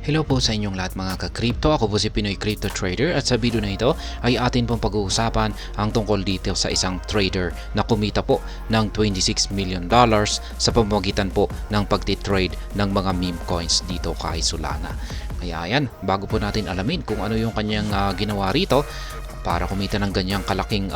Hello po sa inyong lahat mga ka-crypto. Ako po si Pinoy Crypto Trader at sa video na ito ay atin pong pag-uusapan ang tungkol dito sa isang trader na kumita po ng $26 million sa pamamagitan po ng pagtitrade ng mga meme coins dito kay Solana. Kaya ayan, bago po natin alamin kung ano yung kanyang ginawa rito para kumita ng ganyang kalaking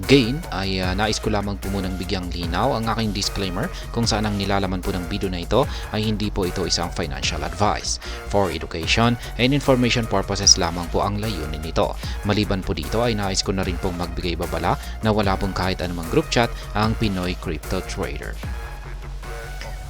gain ay nais ko lamang po munang bigyang linaw ang aking disclaimer kung saan ang nilalaman po ng video na ito ay hindi po ito isang financial advice. For education and information purposes lamang po ang layunin nito. Maliban po dito ay nais ko na rin pong magbigay babala na wala pong kahit anumang group chat ang Pinoy Crypto Trader.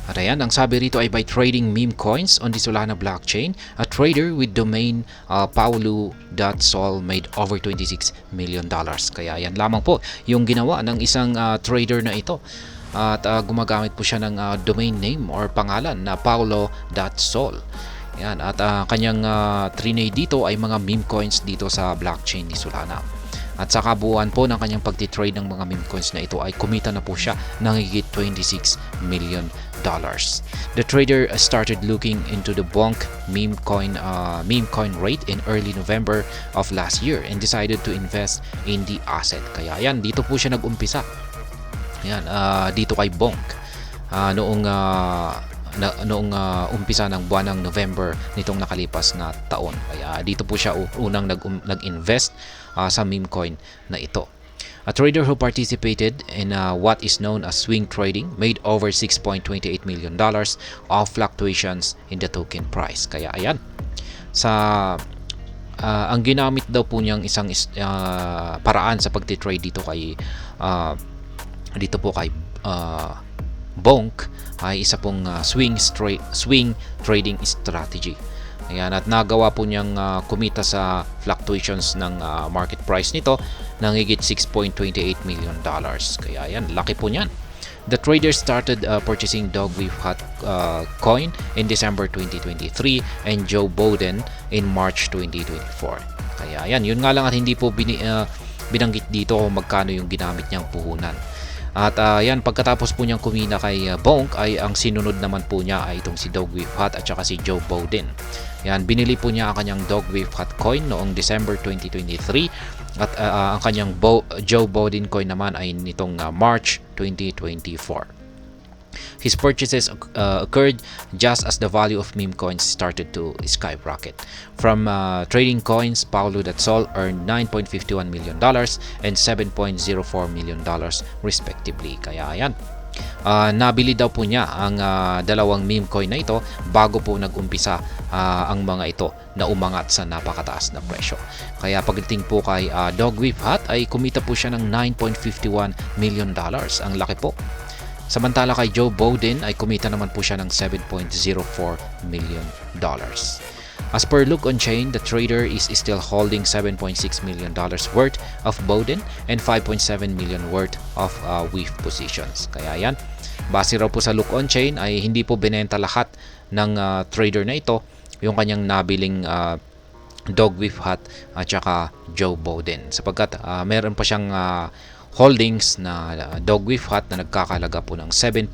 At ayan, ang sabi rito ay by trading meme coins on the Solana blockchain, a trader with domain Paolo.sol made over $26 million. Kaya yan lamang po yung ginawa ng isang trader na ito. At gumagamit po siya ng domain name or pangalan na Paolo.sol. Yan, at kanyang trinade dito ay mga meme coins dito sa blockchain ni Solana. At sa kabuuan po ng kanyang pagtitrade ng mga meme coins na ito ay kumita na po siya ng higit $26 million. The trader started looking into the Bonk meme coin rate in early November of last year and decided to invest in the asset. Kaya yan, dito po siya nag-umpisa. Yan, dito kay Bonk. Noong umpisa ng buwan ng November nitong nakalipas na taon. Kaya dito po siya unang nag-invest sa meme coin na ito. A trader who participated in what is known as swing trading made over $6.28 million of fluctuations in the token price. Kaya ayan, ang ginamit daw po niyang isang paraan sa pagtitrade dito po kay Bonk ay isa pong swing trading strategy. Ayan, at nagawa po niyang kumita sa fluctuations ng market price nito ng higit $6.28 million. Kaya ayan, laki po niyan. The trader started purchasing Dogwiffe Hot coin in December 2023 and Joe Biden in March 2024. Kaya ayan, yun nga lang at hindi po binanggit dito kung magkano yung ginamit niyang puhunan. At yan, pagkatapos po niyang kumina kay Bonk ay ang sinunod naman po niya ay itong si Dogwiffe Hot at saka si Joe Biden. Yan, binili po niya ang kanyang Dogwiffe Hot coin noong December 2023 at ang kanyang Joe Biden coin naman ay nitong March 2024. His purchases occurred just as the value of meme coins started to skyrocket. From trading coins, Paolo.sol earned $9.51 million and $7.04 million respectively. Kaya ayan, nabili daw po niya ang dalawang meme coin na ito bago po nag-umpisa ang mga ito na umangat sa napakataas na presyo. Kaya pagdating po kay Dogwiffe Hot ay kumita po siya ng $9.51 million. Ang laki po. Samantala kay Joe Biden ay kumita naman po siya ng $7.04 million. As per Look on Chain, the trader is still holding $7.6 million worth of Biden and $5.7 million worth of WIF positions. Kaya yan, base raw po sa Look on Chain ay hindi po binenta lahat ng trader na ito yung kanyang nabiling Dogwiffe Hot at saka Joe Biden, sapagkat meron pa siyang holdings na Dogwiffe Hot na nagkakalaga po ng $7.6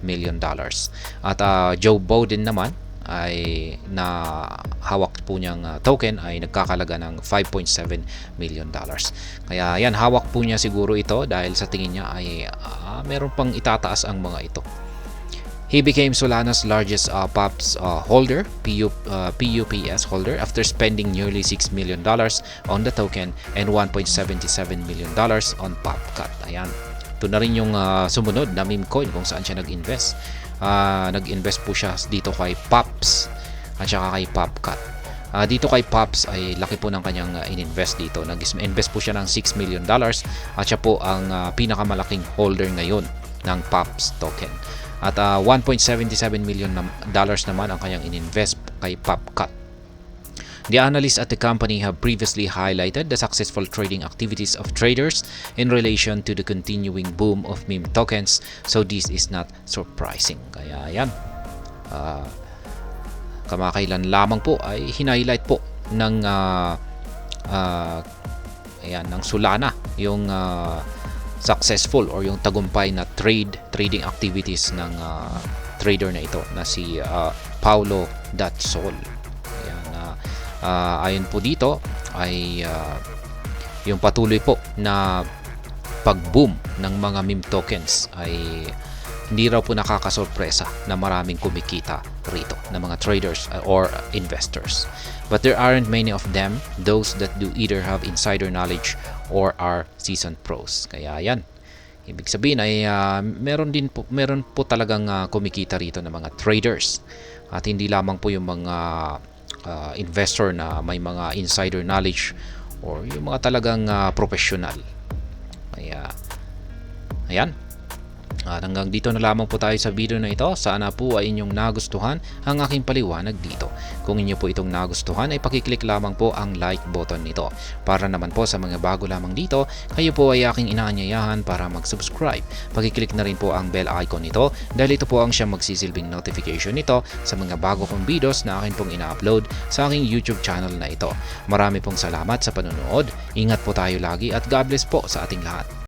million. At Joe Biden naman ay na hawak po niyang token ay nagkakalaga ng $5.7 million. Kaya yan, hawak po niya siguro ito dahil sa tingin niya ay meron pang itataas ang mga ito. He became Solana's largest PUPS holder, PUPS holder, after spending nearly $6 million on the token and $1.77 million on PopCat. Ayan. Ito na rin yung sumunod na meme coin kung saan siya nag-invest. Nag-invest po siya dito kay PUPS at saka kay PopCat. Dito kay PUPS ay laki po ng kanyang in-invest dito. Nag-invest po siya ng $6 million at siya po ang pinakamalaking holder ngayon ng PUPS token. At $1.77 million naman ang kanyang ininvest kay PopCat. The analysts at the company have previously highlighted the successful trading activities of traders in relation to the continuing boom of meme tokens, so this is not surprising. Kaya yan, kamakailan lamang po ay hinighlight po ng ng Solana yung successful or yung tagumpay na trading activities ng trader na ito na si Paulo.Sol. Ayan, ayon po dito ay yung patuloy po na pag-boom ng mga meme tokens ay hindi raw po nakakasorpresa na maraming kumikita rito na mga traders or investors. But there aren't many of them, those that do either have insider knowledge or are seasoned pros. Kaya yan. Ibig sabihin ay meron po talagang kumikita rito ng mga traders. At hindi lamang po yung mga investor na may mga insider knowledge or yung mga talagang professional. Kaya ayan. At hanggang dito na lamang po tayo sa video na ito. Sana po ay inyong nagustuhan ang aking paliwanag dito. Kung inyo po itong nagustuhan ay pakiclick lamang po ang like button nito. Para naman po sa mga bago lamang dito, kayo po ay aking inaanyayahan para mag-subscribe. Pakiclick na rin po ang bell icon nito dahil ito po ang siyang magsisilbing notification nito sa mga bago kong videos na akin pong ina-upload sa aking YouTube channel na ito. Marami pong salamat sa panonood. Ingat po tayo lagi at God bless po sa ating lahat.